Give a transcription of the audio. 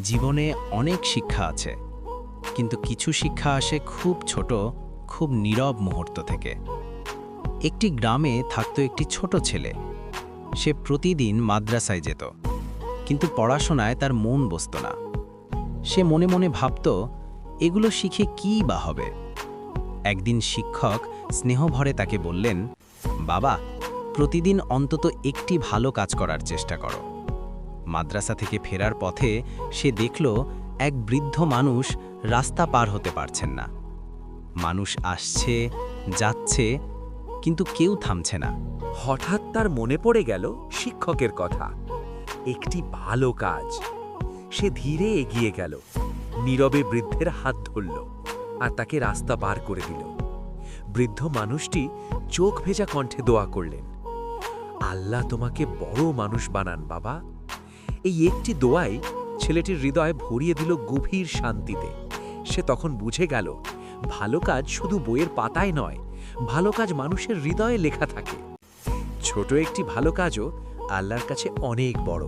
জীবনে অনেক শিক্ষা আছে, কিন্তু কিছু শিক্ষা আসে খুব ছোট, খুব নীরব মুহূর্ত থেকে। একটি গ্রামে থাকতো একটি ছোট ছেলে। সে প্রতিদিন মাদ্রাসায় যেত, কিন্তু পড়াশোনায় তার মন বসত না। সে মনে মনে ভাবত, এগুলো শিখে কী বা হবে। একদিন শিক্ষক স্নেহভরে তাকে বললেন, বাবা, প্রতিদিন অন্তত একটি ভালো কাজ করার চেষ্টা করো। মাদ্রাসা থেকে ফেরার পথে সে দেখল এক বৃদ্ধ মানুষ রাস্তা পার হতে পারছেন না। মানুষ আসছে, যাচ্ছে, কিন্তু কেউ থামছে না। হঠাৎ তার মনে পড়ে গেল শিক্ষকের কথা, একটি ভালো কাজ। সে ধীরে এগিয়ে গেল, নীরবে বৃদ্ধের হাত ধরল আর তাকে রাস্তা পার করে দিল। বৃদ্ধ মানুষটি চোখ ভেজা কণ্ঠে দোয়া করলেন, আল্লাহ তোমাকে বড় মানুষ বানান বাবা। এই একটি দোয়াই ছেলেটির হৃদয় ভরিয়ে দিল গভীর শান্তিতে। সে তখন বুঝে গেল, ভালো কাজ শুধু বইয়ের পাতায় নয়, ভালো কাজ মানুষের হৃদয়ে লেখা থাকে। ছোট একটি ভালো কাজও আল্লাহর কাছে অনেক বড়।